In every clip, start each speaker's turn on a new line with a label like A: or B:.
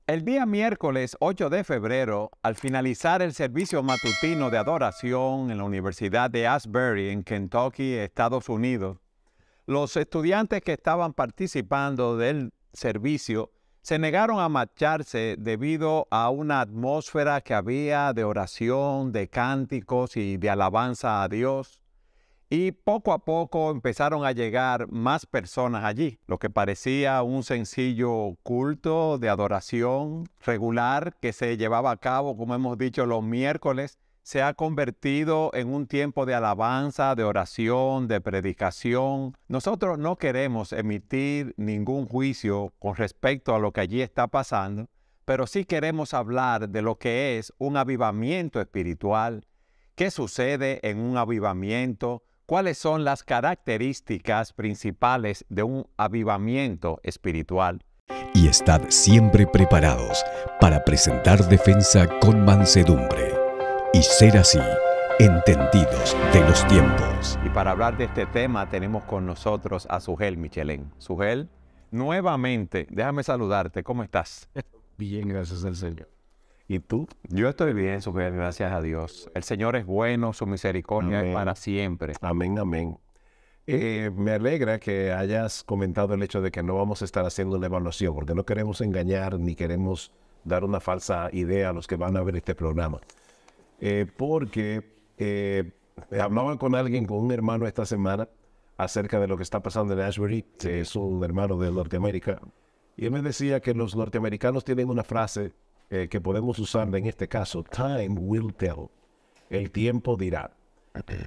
A: El día miércoles 8 de febrero, al finalizar el servicio matutino de adoración en la Universidad de Asbury, en Kentucky, Estados Unidos, los estudiantes que estaban participando del servicio se negaron a marcharse debido a una atmósfera que había de oración, de cánticos y de alabanza a Dios. Y poco a poco empezaron a llegar más personas allí. Lo que parecía un sencillo culto de adoración regular que se llevaba a cabo, como hemos dicho, los miércoles, se ha convertido en un tiempo de alabanza, de oración, de predicación. Nosotros no queremos emitir ningún juicio con respecto a lo que allí está pasando, pero sí queremos hablar de lo que es un avivamiento espiritual. ¿Qué sucede en un avivamiento? ¿Cuáles son las características principales de un avivamiento espiritual?
B: Y estad siempre preparados para presentar defensa con mansedumbre y ser así entendidos de los tiempos.
A: Y para hablar de este tema tenemos con nosotros a Sugel Michelén. Sugel, nuevamente, déjame saludarte. ¿Cómo estás?
C: Bien, gracias al Señor. ¿Y tú?
A: Yo estoy bien, Sugel, gracias a Dios. El Señor es bueno, su misericordia es para siempre.
C: Amén, amén. Me alegra que hayas comentado el hecho de que no vamos a estar haciendo una evaluación, porque no queremos engañar ni queremos dar una falsa idea a los que van a ver este programa. Hablaba con alguien, con un hermano esta semana, acerca de lo que está pasando en Asbury, que es un hermano de Norteamérica, y él me decía que los norteamericanos tienen una frase que podemos usar en este caso: time will tell. El tiempo dirá.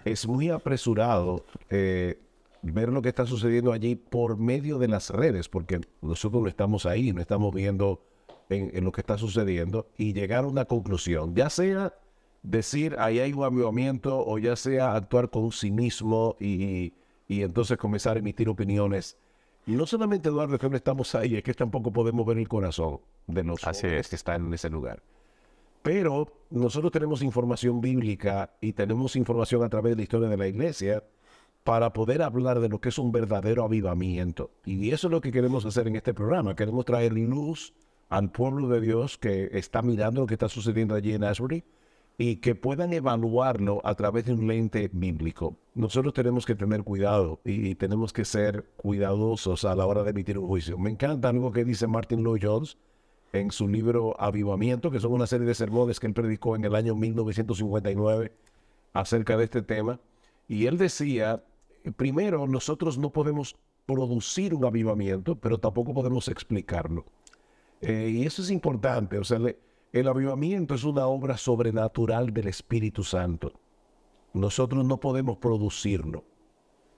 C: Es muy apresurado ver lo que está sucediendo allí por medio de las redes, porque nosotros no estamos ahí, no estamos viendo en lo que está sucediendo, y llegar a una conclusión, ya sea decir ahí hay un avivamiento, o ya sea actuar con cinismo y entonces comenzar a emitir opiniones. Y no solamente, Eduardo, que no estamos ahí, es que tampoco podemos ver el corazón de los hombres que están en ese lugar. Pero nosotros tenemos información bíblica y tenemos información a través de la historia de la iglesia para poder hablar de lo que es un verdadero avivamiento. Y eso es lo que queremos hacer en este programa. Queremos traer luz al pueblo de Dios que está mirando lo que está sucediendo allí en Asbury y que puedan evaluarlo a través de un lente bíblico. Nosotros tenemos que tener cuidado y tenemos que ser cuidadosos a la hora de emitir un juicio. Me encanta algo que dice Martin Lloyd-Jones en su libro Avivamiento, que son una serie de sermones que él predicó en el año 1959 acerca de este tema. Y él decía, primero, nosotros no podemos producir un avivamiento, pero tampoco podemos explicarlo. Y eso es importante. O sea, el avivamiento es una obra sobrenatural del Espíritu Santo. Nosotros no podemos producirlo.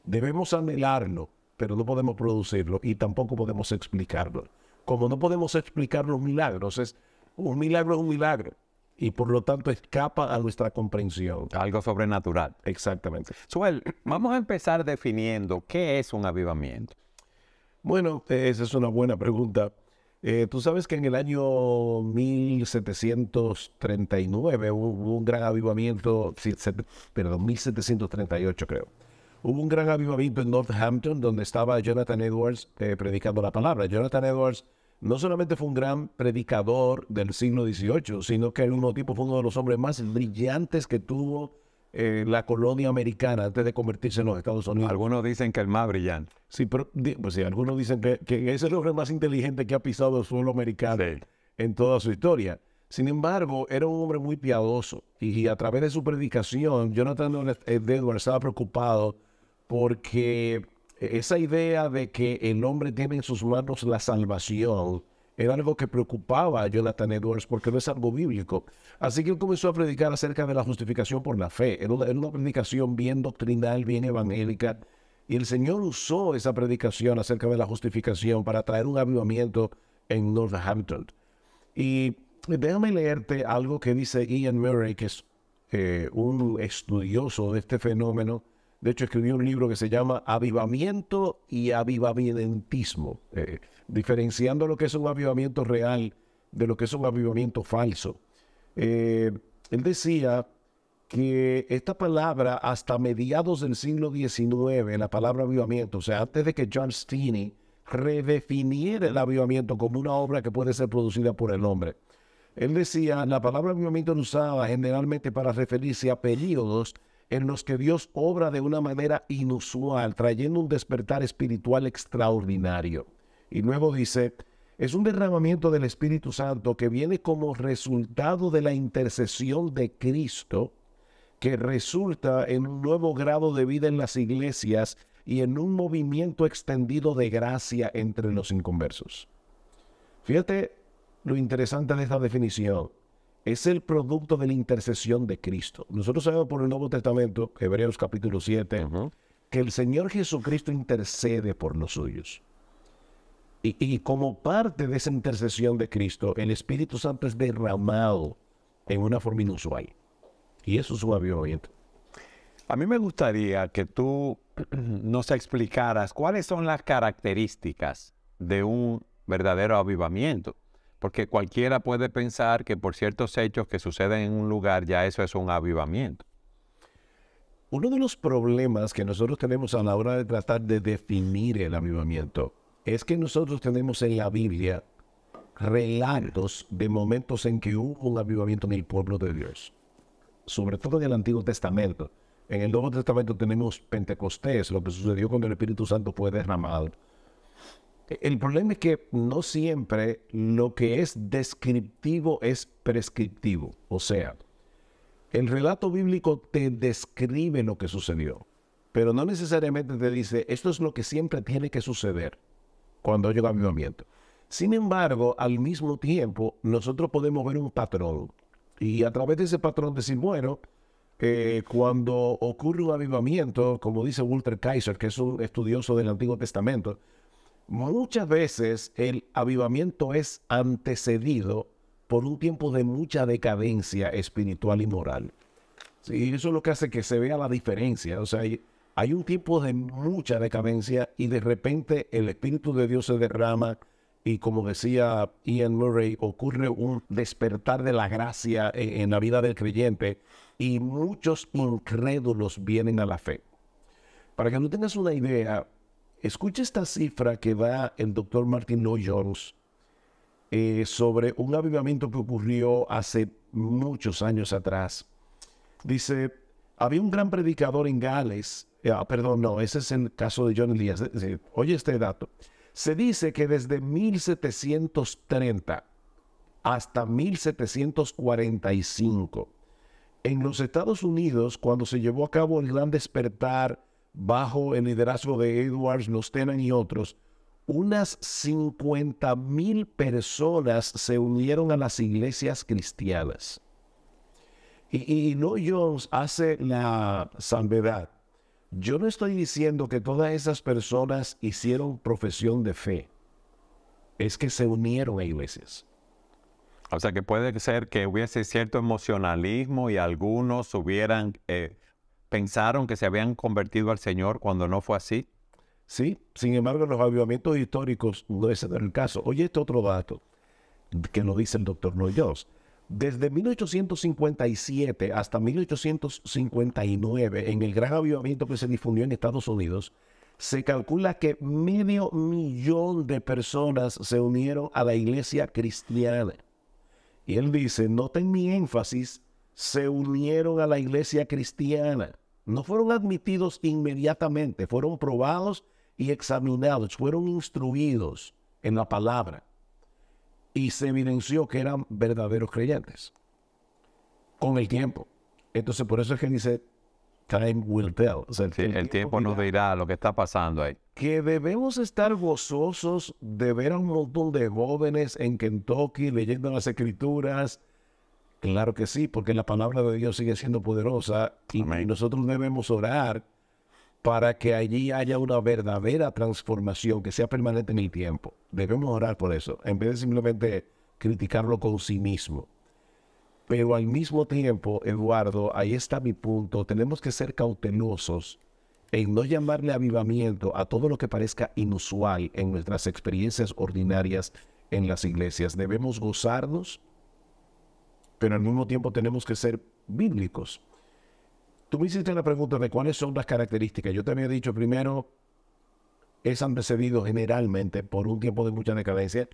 C: Debemos anhelarlo, pero no podemos producirlo y tampoco podemos explicarlo. Como no podemos explicar los milagros, un milagro es un milagro y por lo tanto escapa a nuestra comprensión.
A: Algo sobrenatural.
C: Exactamente.
A: Suel, vamos a empezar definiendo qué es un avivamiento.
C: Bueno, esa es una buena pregunta. Tú sabes que en el año 1739 hubo un gran avivamiento, 1738 creo. Hubo un gran avivamiento en Northampton donde estaba Jonathan Edwards predicando la palabra. Jonathan Edwards no solamente fue un gran predicador del siglo XVIII, sino que al mismo tiempo fue uno de los hombres más brillantes que tuvo la colonia americana antes de convertirse en los Estados Unidos.
A: Algunos dicen que el más brillante.
C: Sí, pero pues sí, algunos dicen que es el hombre más inteligente que ha pisado el suelo americano en toda su historia. Sin embargo, era un hombre muy piadoso y a través de su predicación, Jonathan Edwards estaba preocupado porque esa idea de que el hombre tiene en sus manos la salvación era algo que preocupaba a Jonathan Edwards porque no es algo bíblico. Así que él comenzó a predicar acerca de la justificación por la fe. Era una predicación bien doctrinal, bien evangélica. Y el Señor usó esa predicación acerca de la justificación para traer un avivamiento en Northampton. Y déjame leerte algo que dice Ian Murray, que es un estudioso de este fenómeno. De hecho, escribió un libro que se llama Avivamiento y Avivamientismo, diferenciando lo que es un avivamiento real de lo que es un avivamiento falso. Él decía que esta palabra, hasta mediados del siglo XIX, la palabra avivamiento, o sea, antes de que John Steeney redefiniera el avivamiento como una obra que puede ser producida por el hombre. Él decía, la palabra avivamiento era usada generalmente para referirse a períodos en los que Dios obra de una manera inusual, trayendo un despertar espiritual extraordinario. Y luego dice, es un derramamiento del Espíritu Santo que viene como resultado de la intercesión de Cristo, que resulta en un nuevo grado de vida en las iglesias y en un movimiento extendido de gracia entre los inconversos. Fíjate lo interesante de esta definición. Es el producto de la intercesión de Cristo. Nosotros sabemos por el Nuevo Testamento, Hebreos capítulo 7, que el Señor Jesucristo intercede por los suyos. Y como parte de esa intercesión de Cristo, el Espíritu Santo es derramado en una forma inusual. Y eso es un avivamiento.
A: A mí me gustaría que tú nos explicaras cuáles son las características de un verdadero avivamiento. Porque cualquiera puede pensar que por ciertos hechos que suceden en un lugar ya eso es un avivamiento.
C: Uno de los problemas que nosotros tenemos a la hora de tratar de definir el avivamiento es que nosotros tenemos en la Biblia relatos de momentos en que hubo un avivamiento en el pueblo de Dios. Sobre todo en el Antiguo Testamento. En el Nuevo Testamento tenemos Pentecostés, lo que sucedió cuando el Espíritu Santo fue derramado. El problema es que no siempre lo que es descriptivo es prescriptivo. O sea, el relato bíblico te describe lo que sucedió, pero no necesariamente te dice, esto es lo que siempre tiene que suceder cuando llega el avivamiento. Sin embargo, al mismo tiempo, nosotros podemos ver un patrón. Y a través de ese patrón decir, bueno, cuando ocurre un avivamiento, como dice Walter Kaiser, que es un estudioso del Antiguo Testamento, muchas veces el avivamiento es antecedido por un tiempo de mucha decadencia espiritual y moral. Sí, eso es lo que hace que se vea la diferencia. O sea, hay un tiempo de mucha decadencia y de repente el Espíritu de Dios se derrama y, como decía Ian Murray, ocurre un despertar de la gracia en la vida del creyente y muchos incrédulos vienen a la fe. Para que no tengas una idea, escucha esta cifra que da el doctor Martin Lloyd-Jones sobre un avivamiento que ocurrió hace muchos años atrás. Dice, había un gran predicador en Gales, ese es el caso de John Elias. Oye este dato. Se dice que desde 1730 hasta 1745, en los Estados Unidos, cuando se llevó a cabo el gran despertar bajo el liderazgo de Edwards, Los Tenen y otros, unas 50,000 personas se unieron a las iglesias cristianas. Y Lloyd Jones hace la salvedad. Yo no estoy diciendo que todas esas personas hicieron profesión de fe. Es que se unieron a iglesias.
A: O sea, que puede ser que hubiese cierto emocionalismo y algunos pensaron que se habían convertido al Señor cuando no fue así.
C: Sí, sin embargo, en los avivamientos históricos no es el caso. Oye, este otro dato que lo dice el doctor Lloyd Jones. Desde 1857 hasta 1859, en el gran avivamiento que se difundió en Estados Unidos, se calcula que 500,000 de personas se unieron a la iglesia cristiana. Y él dice, noten mi énfasis, se unieron a la iglesia cristiana. No fueron admitidos inmediatamente, fueron probados y examinados, fueron instruidos en la palabra. Y se evidenció que eran verdaderos creyentes con el tiempo. Entonces, por eso es que dice, time will tell. O sea,
A: el tiempo nos dirá lo que está pasando ahí.
C: Que debemos estar gozosos de ver a un montón de jóvenes en Kentucky leyendo las Escrituras. Claro que sí, porque la palabra de Dios sigue siendo poderosa y nosotros debemos orar para que allí haya una verdadera transformación que sea permanente en el tiempo. Debemos orar por eso, en vez de simplemente criticarlo con cinismo. Pero al mismo tiempo, Eduardo, ahí está mi punto, tenemos que ser cautelosos en no llamarle avivamiento a todo lo que parezca inusual en nuestras experiencias ordinarias en las iglesias. Debemos gozarnos, pero al mismo tiempo tenemos que ser bíblicos. Tú me hiciste la pregunta de cuáles son las características. Yo te había dicho primero es antecedido generalmente por un tiempo de mucha decadencia.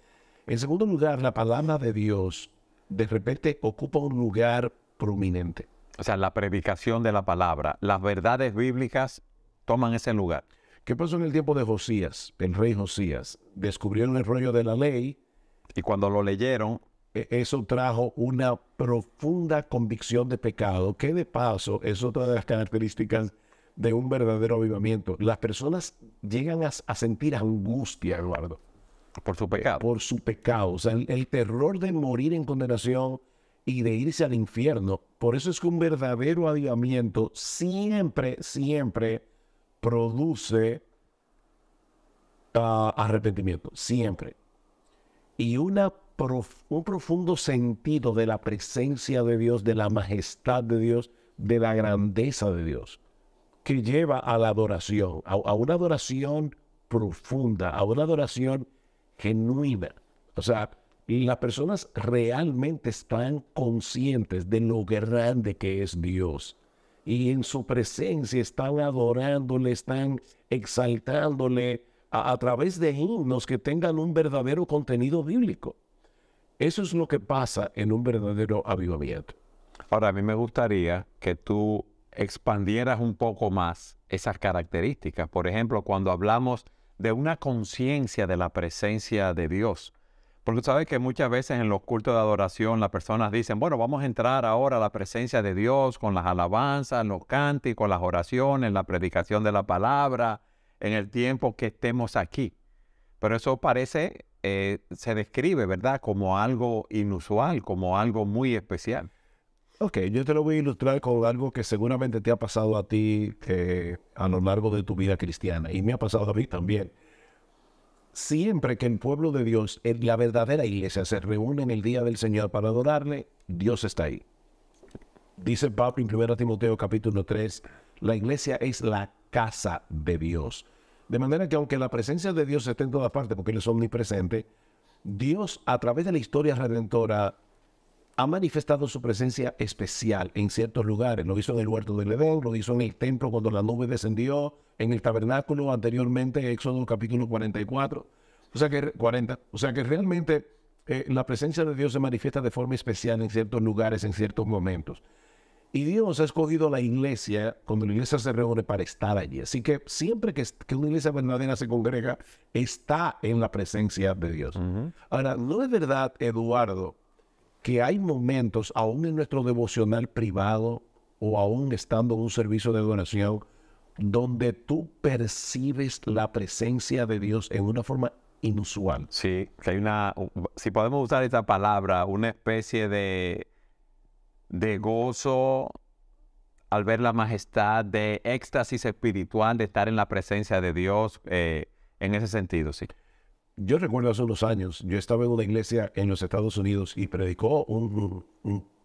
C: En segundo lugar, la palabra de Dios de repente ocupa un lugar prominente.
A: O sea, la predicación de la palabra, las verdades bíblicas toman ese lugar.
C: ¿Qué pasó en el tiempo de Josías? El rey Josías descubrieron el rollo de la ley.
A: Y cuando lo leyeron,
C: Eso trajo una profunda convicción de pecado, que de paso es otra de las características de un verdadero avivamiento. Las personas llegan a sentir angustia, Eduardo,
A: por su pecado.
C: por su pecado. O sea, el terror de morir en condenación y de irse al infierno. Por eso es que un verdadero avivamiento siempre produce arrepentimiento, siempre. Y un profundo sentido de la presencia de Dios, de la majestad de Dios, de la grandeza de Dios, que lleva a la adoración, a una adoración profunda, a una adoración genuina. O sea, las personas realmente están conscientes de lo grande que es Dios. Y en su presencia están adorándole, están exaltándole a través de himnos que tengan un verdadero contenido bíblico. Eso es lo que pasa en un verdadero avivamiento.
A: Ahora, a mí me gustaría que tú expandieras un poco más esas características. Por ejemplo, cuando hablamos de una conciencia de la presencia de Dios. Porque sabes que muchas veces en los cultos de adoración las personas dicen, bueno, vamos a entrar ahora a la presencia de Dios con las alabanzas, los cánticos, las oraciones, la predicación de la palabra, en el tiempo que estemos aquí. Pero eso parece, se describe, ¿verdad?, como algo inusual, como algo muy especial.
C: Ok, yo te lo voy a ilustrar con algo que seguramente te ha pasado a ti a lo largo de tu vida cristiana, y me ha pasado a mí también. Siempre que el pueblo de Dios, la verdadera iglesia, se reúne en el día del Señor para adorarle, Dios está ahí. Dice Pablo en 1 Timoteo capítulo 3, la iglesia es la casa de Dios. De manera que aunque la presencia de Dios esté en todas partes, porque Él es omnipresente, Dios a través de la historia redentora ha manifestado su presencia especial en ciertos lugares. Lo hizo en el huerto del Edén, lo hizo en el templo cuando la nube descendió, en el tabernáculo anteriormente, Éxodo capítulo 44, o sea que 40. O sea que realmente la presencia de Dios se manifiesta de forma especial en ciertos lugares, en ciertos momentos. Y Dios ha escogido la iglesia, cuando la iglesia se reúne, para estar allí. Así que siempre que una iglesia verdadera se congrega, está en la presencia de Dios. Ahora, ¿no es verdad, Eduardo, que hay momentos, aún en nuestro devocional privado o aún estando en un servicio de adoración, donde tú percibes la presencia de Dios en una forma inusual?
A: Sí, que hay una, si podemos usar esta palabra, una especie de gozo al ver la majestad, de éxtasis espiritual, de estar en la presencia de Dios, en ese sentido, sí.
C: Yo recuerdo hace unos años, yo estaba en una iglesia en los Estados Unidos y predicó un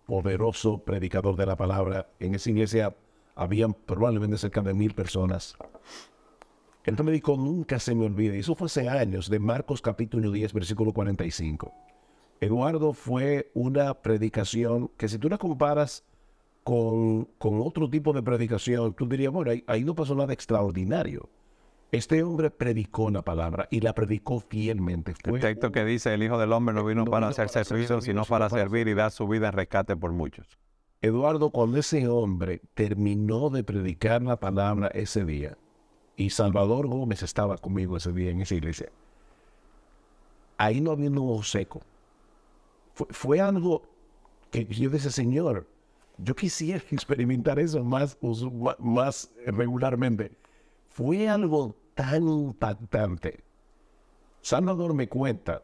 C: poderoso predicador de la palabra. En esa iglesia habían probablemente cerca de 1000 personas. Entonces me dijo, nunca se me olvide, y eso fue hace años, de Marcos capítulo 10, versículo 45. Eduardo, fue una predicación que si tú la comparas con otro tipo de predicación, tú dirías, bueno, ahí no pasó nada extraordinario. Este hombre predicó la palabra y la predicó fielmente.
A: El texto que dice, el Hijo del Hombre no vino para ser servido, sino para servir y dar su vida en rescate por muchos.
C: Eduardo, cuando ese hombre terminó de predicar la palabra ese día, y Salvador Gómez estaba conmigo ese día en esa iglesia, ahí no había un nudo seco. Fue algo que yo decía, Señor, yo quisiera experimentar eso más regularmente. Fue algo tan impactante. Salvador me cuenta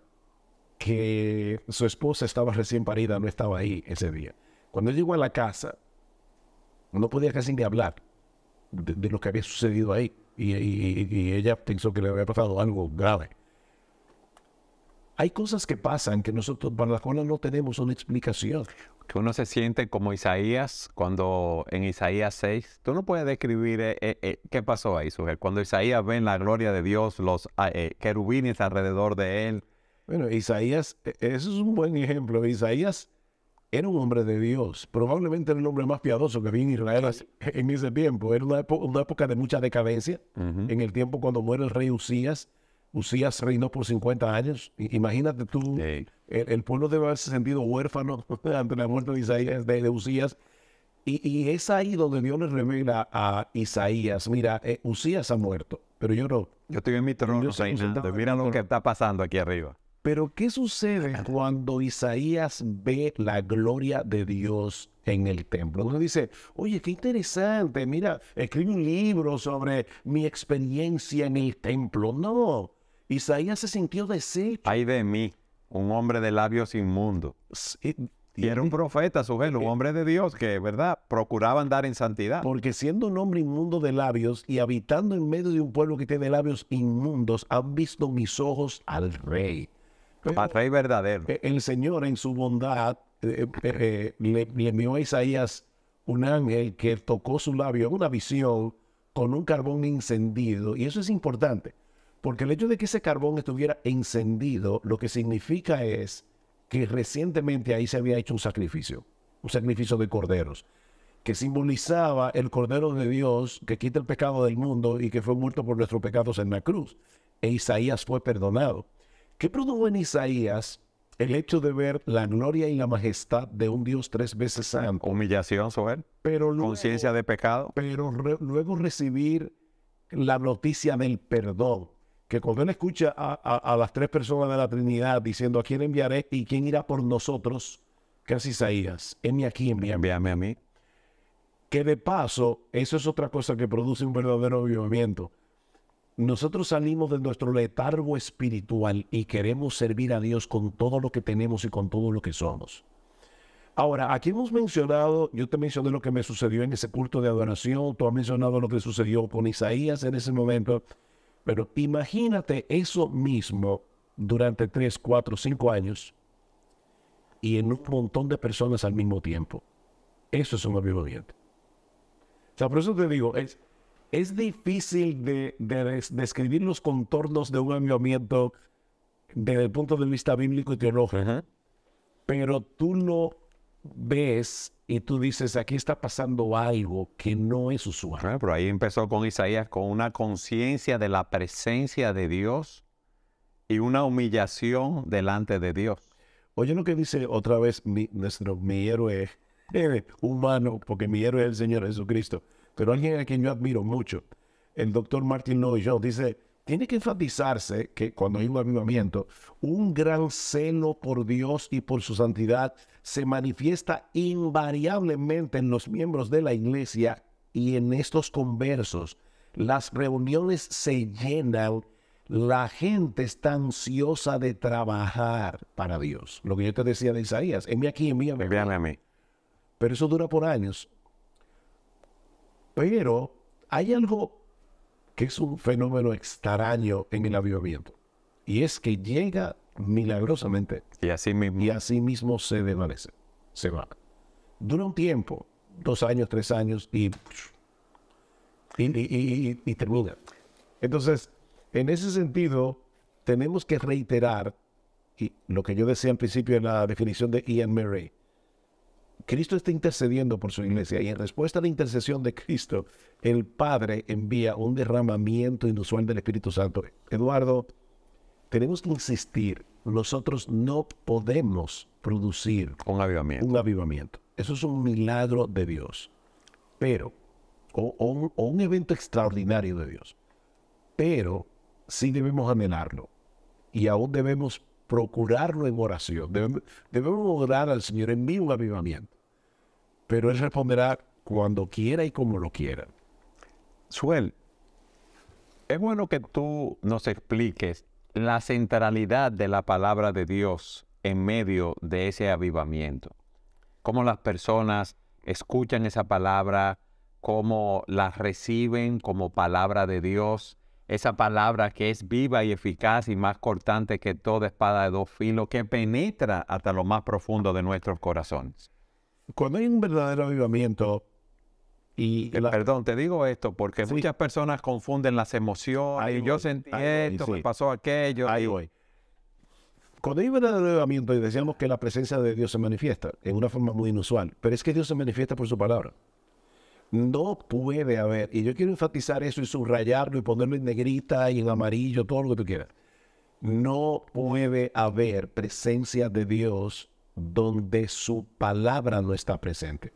C: que su esposa estaba recién parida, no estaba ahí ese día. Cuando él llegó a la casa, no podía casi ni hablar de lo que había sucedido ahí. Y ella pensó que le había pasado algo grave. Hay cosas que pasan que nosotros, para las cuales no tenemos una explicación.
A: Que uno se siente como Isaías, cuando en Isaías 6, tú no puedes describir qué pasó ahí, Sujel. Cuando Isaías ve la gloria de Dios, los querubines alrededor de él.
C: Bueno, Isaías, eso es un buen ejemplo. Isaías era un hombre de Dios. Probablemente era el hombre más piadoso que había en Israel en ese tiempo. Era una época de mucha decadencia. En el tiempo cuando muere el rey Usías. Usías reinó por 50 años. Imagínate tú, el pueblo debe haberse sentido huérfano ante la muerte de Isaías, de Usías. Y es ahí donde Dios le revela a Isaías, mira, Usías ha muerto, pero yo no.
A: Yo estoy en mi trono reinando. Mira lo que está pasando aquí arriba.
C: Pero ¿qué sucede cuando Isaías ve la gloria de Dios en el templo? Uno dice, oye, qué interesante, mira, escribe un libro sobre mi experiencia en el templo. No, Isaías se sintió deshecho.
A: Ay de mí, un hombre de labios inmundos. Y era un profeta, su vez, un hombre de Dios que, ¿verdad?, procuraba andar en santidad.
C: Porque siendo un hombre inmundo de labios y habitando en medio de un pueblo que tiene labios inmundos, han visto mis ojos al rey.
A: Al rey verdadero.
C: El Señor en su bondad le envió a Isaías un ángel que tocó su labio en una visión con un carbón encendido. Y eso es importante, porque el hecho de que ese carbón estuviera encendido, lo que significa es que recientemente ahí se había hecho un sacrificio de corderos, que simbolizaba el Cordero de Dios que quita el pecado del mundo y que fue muerto por nuestros pecados en la cruz. E Isaías fue perdonado. ¿Qué produjo en Isaías el hecho de ver la gloria y la majestad de un Dios 3 veces santo?
A: Humillación, Soel. Conciencia de pecado.
C: Pero luego recibir la noticia del perdón. Que cuando él escucha a las 3 personas de la Trinidad diciendo, ¿a quién enviaré y quién irá por nosotros? ¿Qué hace Isaías? Heme aquí,
A: envíame a mí.
C: Que de paso, eso es otra cosa que produce un verdadero avivamiento. Nosotros salimos de nuestro letargo espiritual y queremos servir a Dios con todo lo que tenemos y con todo lo que somos. Ahora, aquí hemos mencionado, yo te mencioné lo que me sucedió en ese culto de adoración, tú has mencionado lo que sucedió con Isaías en ese momento, pero imagínate eso mismo durante 3, 4, 5 años y en un montón de personas al mismo tiempo. Eso es un avivamiento. O sea, por eso te digo, es difícil de describir los contornos de un avivamiento desde el punto de vista bíblico y teológico. Pero tú lo ves y tú dices, aquí está pasando algo que no es usual.
A: Bueno, pero ahí empezó con Isaías con una conciencia de la presencia de Dios y una humillación delante de Dios.
C: Oye lo que dice otra vez mi héroe humano, porque mi héroe es el Señor Jesucristo. Pero alguien a quien yo admiro mucho, el doctor Martin Lloyd-Jones, dice, tiene que enfatizarse que cuando hay un avivamiento, un gran celo por Dios y por su santidad se manifiesta invariablemente en los miembros de la iglesia y en estos conversos. Las reuniones se llenan, la gente está ansiosa de trabajar para Dios. Lo que yo te decía de Isaías, envíame aquí, envíame
A: a mí.
C: Pero eso dura por años. Pero hay algo que es un fenómeno extraño en el avivamiento. Y es que llega milagrosamente.
A: Y así
C: mismo se desvanece. Se va. Dura un tiempo, 2 años, 3 años y termina. Entonces, en ese sentido, tenemos que reiterar y lo que yo decía al principio en la definición de Ian Murray. Cristo está intercediendo por su iglesia y en respuesta a la intercesión de Cristo, el Padre envía un derramamiento inusual del Espíritu Santo. Eduardo, tenemos que insistir, nosotros no podemos producir
A: un
C: avivamiento. Eso es un milagro de Dios, pero, o un evento extraordinario de Dios, pero sí debemos anhelarlo y aún debemos procurarlo en oración. Debemos orar al Señor, envíe un avivamiento. Pero Él responderá cuando quiera y como lo quiera.
A: Suel, es bueno que tú nos expliques la centralidad de la palabra de Dios en medio de ese avivamiento. Cómo las personas escuchan esa palabra, cómo la reciben como palabra de Dios. Esa palabra que es viva y eficaz y más cortante que toda espada de 2 filos, que penetra hasta lo más profundo de nuestros corazones.
C: Cuando hay un verdadero avivamiento
A: Perdón, te digo esto porque muchas personas confunden las emociones. Yo sentí esto, me pasó aquello.
C: Ahí voy. Cuando hay un verdadero avivamiento, y decíamos que la presencia de Dios se manifiesta en una forma muy inusual, pero es que Dios se manifiesta por su palabra. No puede haber, y yo quiero enfatizar eso y subrayarlo y ponerlo en negrita y en amarillo, todo lo que tú quieras. No puede haber presencia de Dios donde su palabra no está presente.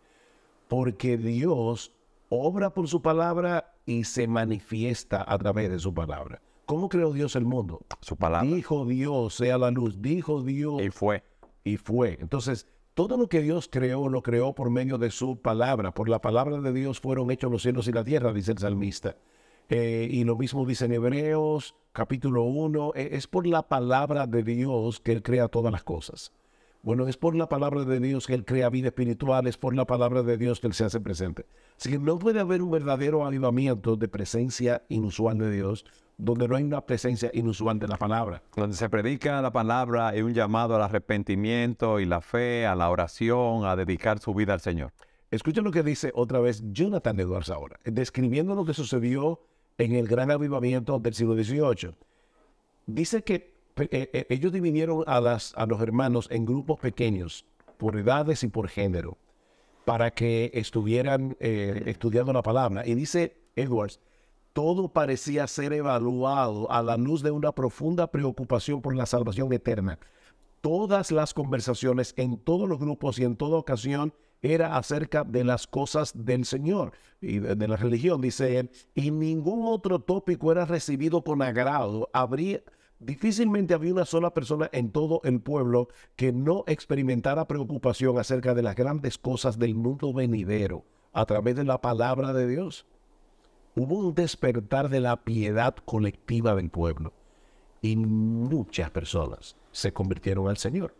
C: Porque Dios obra por su palabra y se manifiesta a través de su palabra. ¿Cómo creó Dios el mundo?
A: Su palabra.
C: Dijo Dios, sea la luz. Dijo Dios.
A: Y fue.
C: Y fue. Entonces, todo lo que Dios creó, lo creó por medio de su palabra. Por la palabra de Dios fueron hechos los cielos y la tierra, dice el salmista. Y lo mismo dice en Hebreos, capítulo 1. Es por la palabra de Dios que Él crea todas las cosas. Bueno, es por la palabra de Dios que Él crea vida espiritual, es por la palabra de Dios que Él se hace presente. Así que no puede haber un verdadero avivamiento de presencia inusual de Dios donde no hay una presencia inusual de la palabra.
A: Donde se predica la palabra hay un llamado al arrepentimiento y la fe, a la oración, a dedicar su vida al Señor.
C: Escucha lo que dice otra vez Jonathan Edwards ahora, describiendo lo que sucedió en el gran avivamiento del siglo XVIII. Dice que ellos dividieron a los hermanos en grupos pequeños, por edades y por género, para que estuvieran estudiando la palabra. Y dice Edwards, todo parecía ser evaluado a la luz de una profunda preocupación por la salvación eterna. Todas las conversaciones en todos los grupos y en toda ocasión era acerca de las cosas del Señor y de la religión, dice él, y ningún otro tópico era recibido con agrado. Difícilmente había una sola persona en todo el pueblo que no experimentara preocupación acerca de las grandes cosas del mundo venidero a través de la palabra de Dios. Hubo un despertar de la piedad colectiva del pueblo y muchas personas se convirtieron al Señor.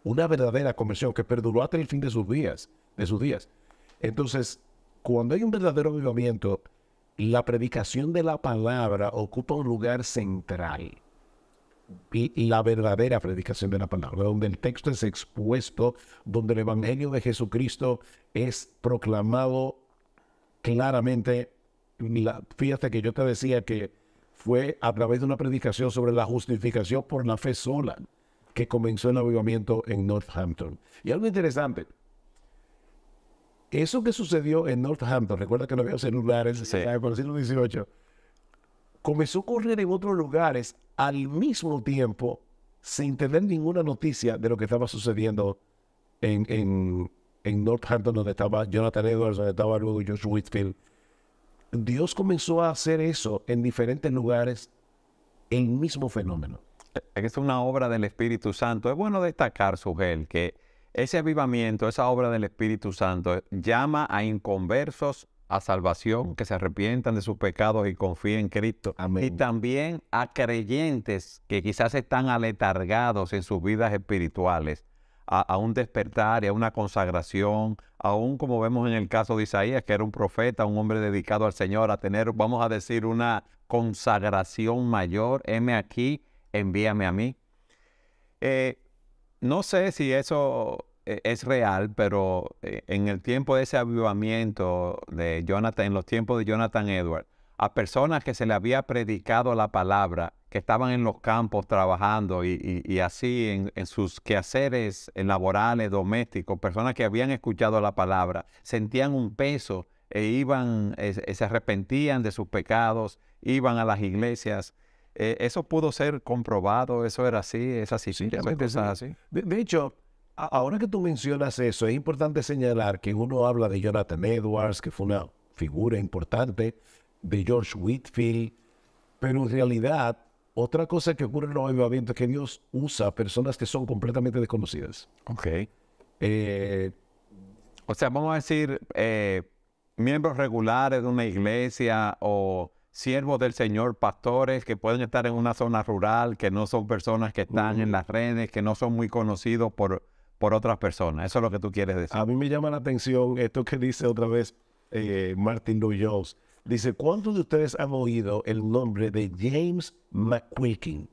C: Una verdadera conversión que perduró hasta el fin de sus días. Entonces, cuando hay un verdadero avivamiento, la predicación de la palabra ocupa un lugar central. Y la verdadera predicación de la palabra, donde el texto es expuesto, donde el evangelio de Jesucristo es proclamado claramente. Fíjate que yo te decía que fue a través de una predicación sobre la justificación por la fe sola que comenzó el avivamiento en Northampton. Y algo interesante, eso que sucedió en Northampton, recuerda que no había celulares,
A: sí,
C: por el siglo XVIII, comenzó a ocurrir en otros lugares al mismo tiempo, sin tener ninguna noticia de lo que estaba sucediendo en Northampton, donde estaba Jonathan Edwards, donde estaba luego George Whitefield. Dios comenzó a hacer eso en diferentes lugares, el mismo fenómeno.
A: Es una obra del Espíritu Santo. Es bueno destacar, Sugel, que ese avivamiento, esa obra del Espíritu Santo, llama a inconversos a salvación, que se arrepientan de sus pecados y confíen en Cristo.
C: Amén.
A: Y también a creyentes que quizás están aletargados en sus vidas espirituales, a un despertar y a una consagración, aún como vemos en el caso de Isaías, que era un profeta, un hombre dedicado al Señor, a tener, vamos a decir, una consagración mayor. Heme aquí, envíame a mí. No sé si eso es real, pero en el tiempo de ese avivamiento de Jonathan, en los tiempos de Jonathan Edwards, a personas que se le había predicado la palabra, que estaban en los campos trabajando y así en sus quehaceres laborales, domésticos, personas que habían escuchado la palabra, sentían un peso e iban, se arrepentían de sus pecados, iban a las iglesias. Eso pudo ser comprobado, eso era así, es así.
C: Sí,
A: es así.
C: De hecho, ahora que tú mencionas eso, es importante señalar que uno habla de Jonathan Edwards, que fue una figura importante, de George Whitefield, pero en realidad otra cosa que ocurre en los avivamientos es que Dios usa personas que son completamente desconocidas.
A: Ok. O sea, vamos a decir, miembros regulares de una iglesia o siervos del Señor, pastores que pueden estar en una zona rural, que no son personas que están en las redes, que no son muy conocidos por otras personas. Eso es lo que tú quieres decir.
C: A mí me llama la atención esto que dice otra vez Martin Lloyd-Jones. Dice, ¿cuántos de ustedes han oído el nombre de James McQuilkin?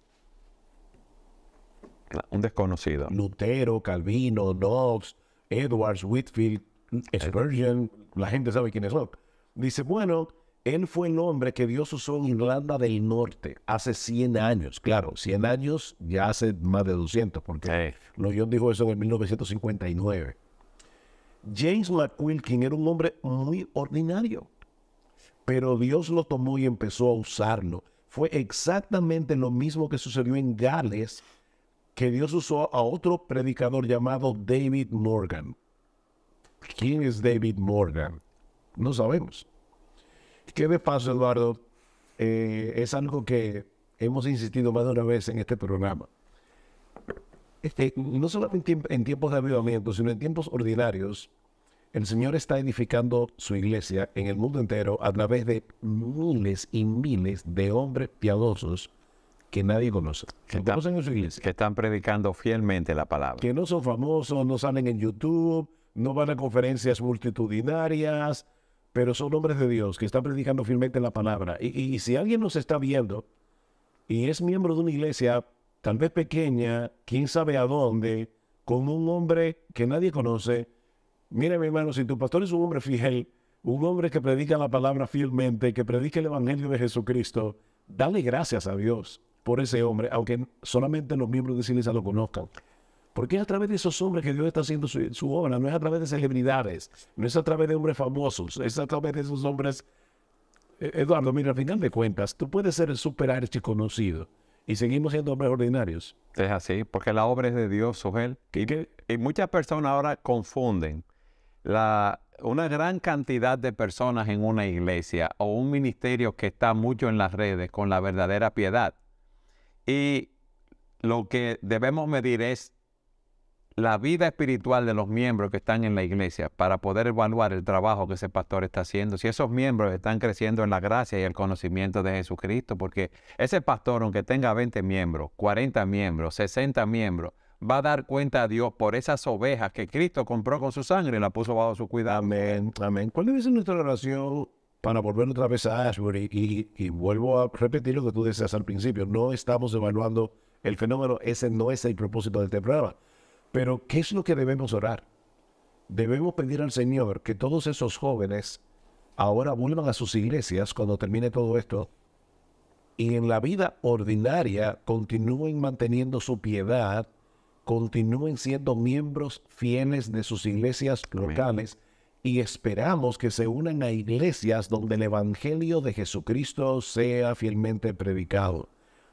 A: Un desconocido.
C: Lutero, Calvino, Knox, Edwards, Whitefield, Spurgeon, la gente sabe quiénes son. Dice, bueno, Él fue el hombre que Dios usó en Irlanda del Norte hace 100 años. Claro, 100 años ya hace más de 200, porque John dijo eso en 1959. James McQuilkin era un hombre muy ordinario, pero Dios lo tomó y empezó a usarlo. Fue exactamente lo mismo que sucedió en Gales, que Dios usó a otro predicador llamado David Morgan. ¿Quién es David Morgan? No sabemos. Que de paso, Eduardo, es algo que hemos insistido más de una vez en este programa. No solamente en tiempos de avivamiento, sino en tiempos ordinarios, el Señor está edificando su iglesia en el mundo entero a través de miles y miles de hombres piadosos que nadie conoce. Que conocen en su iglesia.
A: Que están predicando fielmente la palabra.
C: Que no son famosos, no salen en YouTube, no van a conferencias multitudinarias, pero son hombres de Dios que están predicando fielmente la palabra. Y si alguien nos está viendo y es miembro de una iglesia, tal vez pequeña, quién sabe a dónde, con un hombre que nadie conoce, mira, mi hermano, si tu pastor es un hombre fiel, un hombre que predica la palabra fielmente, que predica el evangelio de Jesucristo, dale gracias a Dios por ese hombre, aunque solamente los miembros de esa iglesia lo conozcan. Porque es a través de esos hombres que Dios está haciendo su obra, no es a través de celebridades, no es a través de hombres famosos, es a través de esos hombres. Eduardo, mira, al final de cuentas, tú puedes ser el super archiconocido y seguimos siendo hombres ordinarios.
A: Es así, porque la obra es de Dios, Sujel. Y muchas personas ahora confunden una gran cantidad de personas en una iglesia o un ministerio que está mucho en las redes con la verdadera piedad. Y lo que debemos medir es la vida espiritual de los miembros que están en la iglesia para poder evaluar el trabajo que ese pastor está haciendo. Si esos miembros están creciendo en la gracia y el conocimiento de Jesucristo, porque ese pastor, aunque tenga 20 miembros, 40 miembros, 60 miembros, va a dar cuenta a Dios por esas ovejas que Cristo compró con su sangre y la puso bajo su cuidado.
C: Amén, amén. ¿Cuál debe ser nuestra oración para volver otra vez a Ashbury? Y vuelvo a repetir lo que tú decías al principio. No estamos evaluando el fenómeno. Ese no es el propósito de este programa. Pero, ¿qué es lo que debemos orar? Debemos pedir al Señor que todos esos jóvenes ahora vuelvan a sus iglesias cuando termine todo esto y en la vida ordinaria continúen manteniendo su piedad, continúen siendo miembros fieles de sus iglesias locales y esperamos que se unan a iglesias donde el evangelio de Jesucristo sea fielmente predicado,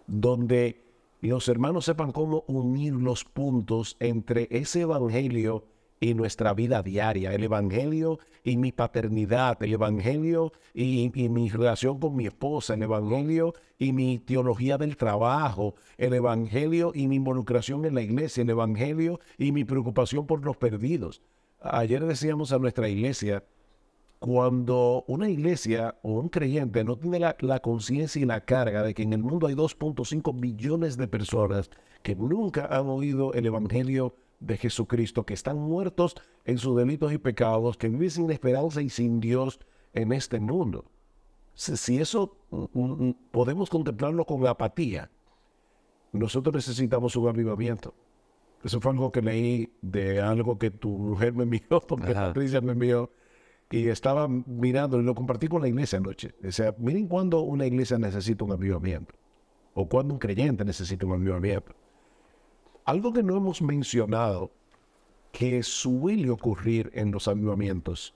C: donde los hermanos sepan cómo unir los puntos entre ese evangelio y nuestra vida diaria, el evangelio y mi paternidad, el evangelio y mi relación con mi esposa, el evangelio y mi teología del trabajo, el evangelio y mi involucración en la iglesia, el evangelio y mi preocupación por los perdidos. Ayer decíamos a nuestra iglesia, cuando una iglesia o un creyente no tiene la conciencia y la carga de que en el mundo hay 2.5 billones de personas que nunca han oído el evangelio de Jesucristo, que están muertos en sus delitos y pecados, que viven sin esperanza y sin Dios en este mundo. Si eso podemos contemplarlo con apatía, nosotros necesitamos un avivamiento. Eso fue algo que leí de algo que tu mujer me envió, porque Patricia me envió. Y estaba mirando y lo compartí con la iglesia anoche. O sea, miren cuando una iglesia necesita un avivamiento. O cuando un creyente necesita un avivamiento. Algo que no hemos mencionado, que suele ocurrir en los avivamientos,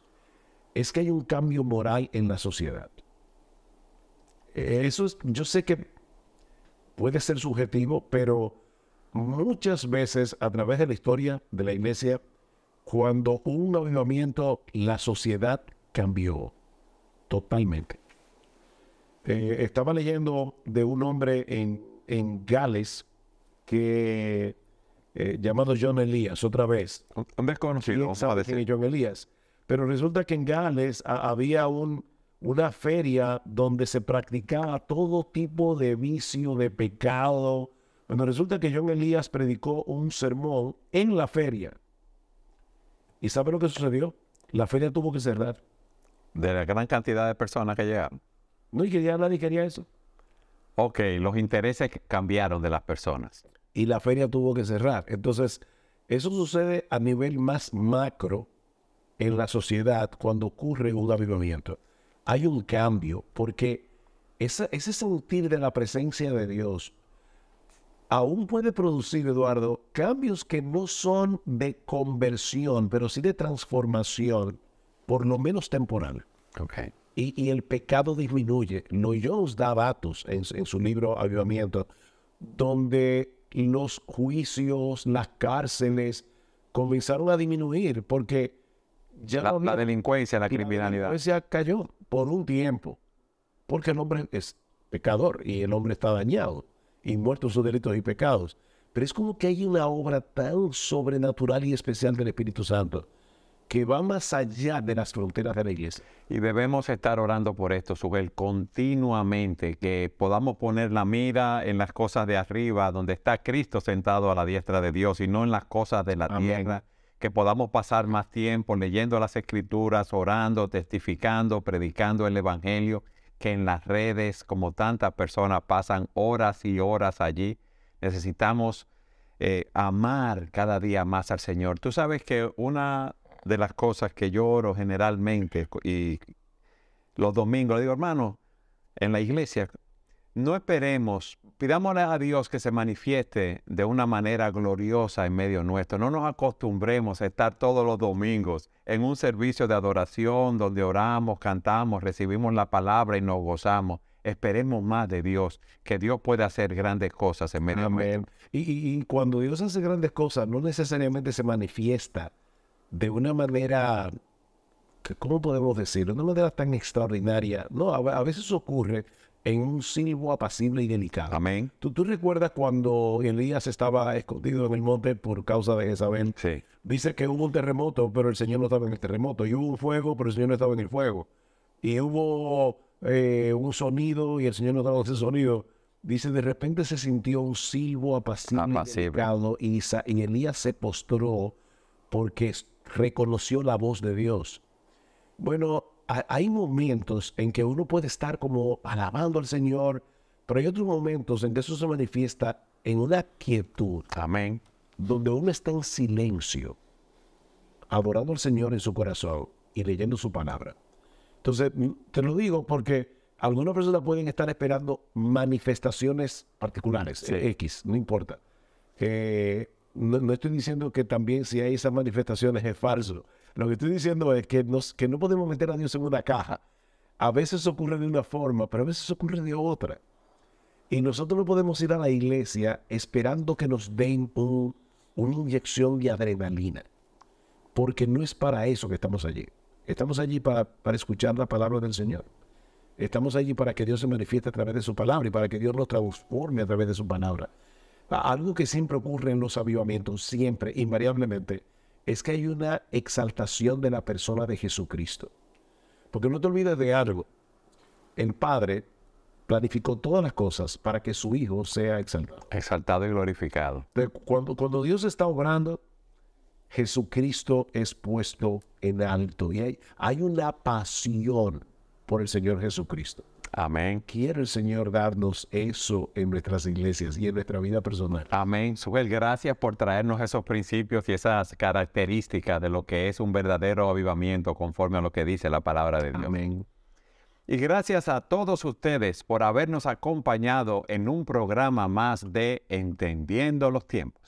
C: es que hay un cambio moral en la sociedad. Eso es, yo sé que puede ser subjetivo, pero muchas veces a través de la historia de la iglesia, cuando hubo un avivamiento, la sociedad cambió totalmente. Estaba leyendo de un hombre en Gales que llamado John Elias, otra vez.
A: Un desconocido,
C: vamos a decir. John Elias. Pero resulta que en Gales había una feria donde se practicaba todo tipo de vicio, de pecado. Bueno, resulta que John Elias predicó un sermón en la feria. ¿Y sabe lo que sucedió? La feria tuvo que cerrar.
A: De la gran cantidad de personas que llegaron.
C: No, y que ya nadie quería eso.
A: Ok, los intereses cambiaron de las personas.
C: Y la feria tuvo que cerrar. Entonces, eso sucede a nivel más macro en la sociedad cuando ocurre un avivamiento. hay un cambio, porque ese sentir de la presencia de Dios aún puede producir, Eduardo, cambios que no son de conversión, pero sí de transformación, por lo menos temporal.
A: Okay.
C: Y el pecado disminuye. Lloyd Jones da datos en su libro Avivamiento, donde los juicios, las cárceles comenzaron a disminuir, porque ya
A: La delincuencia, la
C: la
A: criminalidad.
C: delincuencia cayó por un tiempo, porque el hombre es pecador y el hombre está dañado y muerto en sus delitos y pecados. Pero es como que hay una obra tan sobrenatural y especial del Espíritu Santo que va más allá de las fronteras de la iglesia.
A: Y debemos estar orando por esto, Sugel, continuamente, que podamos poner la mira en las cosas de arriba, donde está Cristo sentado a la diestra de Dios, y no en las cosas de la tierra. Que podamos pasar más tiempo leyendo las Escrituras, orando, testificando, predicando el Evangelio, que en las redes, como tantas personas pasan horas y horas allí. Necesitamos amar cada día más al Señor. Tú sabes que una de las cosas que yo oro generalmente y los domingos, le digo, hermano, en la iglesia, no esperemos, pidámosle a Dios que se manifieste de una manera gloriosa en medio nuestro. No nos acostumbremos a estar todos los domingos en un servicio de adoración donde oramos, cantamos, recibimos la palabra y nos gozamos. Esperemos más de Dios, que Dios puede hacer grandes cosas en medio nuestro.
C: Y cuando Dios hace grandes cosas, no necesariamente se manifiesta de una manera, ¿cómo podemos decirlo? De una manera tan extraordinaria. No, a veces ocurre en un silbo apacible y delicado.
A: Amén.
C: ¿Tú recuerdas cuando Elías estaba escondido en el monte por causa de Jezabel?
A: Sí.
C: Dice que hubo un terremoto, pero el Señor no estaba en el terremoto. Y hubo un fuego, pero el Señor no estaba en el fuego. Y hubo un sonido y el Señor no estaba en ese sonido. Dice, de repente se sintió un silbo apacible. Y delicado, y Elías se postró porque reconoció la voz de Dios. Bueno, hay momentos en que uno puede estar como alabando al Señor, pero hay otros momentos en que eso se manifiesta en una quietud.
A: Amén.
C: Donde uno está en silencio, adorando al Señor en su corazón y leyendo su palabra. Entonces, te lo digo porque algunas personas pueden estar esperando manifestaciones particulares,
A: Sí.
C: X, no importa. No estoy diciendo que también si hay esas manifestaciones es falso. Lo que estoy diciendo es que no podemos meter a Dios en una caja. A veces ocurre de una forma, pero a veces ocurre de otra. Y nosotros no podemos ir a la iglesia esperando que nos den una inyección de adrenalina. Porque no es para eso que estamos allí. Estamos allí para escuchar la palabra del Señor. Estamos allí para que Dios se manifieste a través de su palabra y para que Dios nos transforme a través de su palabra. Algo que siempre ocurre en los avivamientos, siempre, invariablemente, es que hay una exaltación de la persona de Jesucristo. Porque no te olvides de algo. El Padre planificó todas las cosas para que su Hijo sea exaltado.
A: Exaltado y glorificado.
C: Cuando Dios está obrando, Jesucristo es puesto en alto. Y hay una pasión por el Señor Jesucristo.
A: Amén.
C: Quiere el Señor darnos eso en nuestras iglesias y en nuestra vida personal.
A: Amén. Sugel, gracias por traernos esos principios y esas características de lo que es un verdadero avivamiento conforme a lo que dice la palabra de Dios.
C: Amén.
A: Y gracias a todos ustedes por habernos acompañado en un programa más de Entendiendo los Tiempos.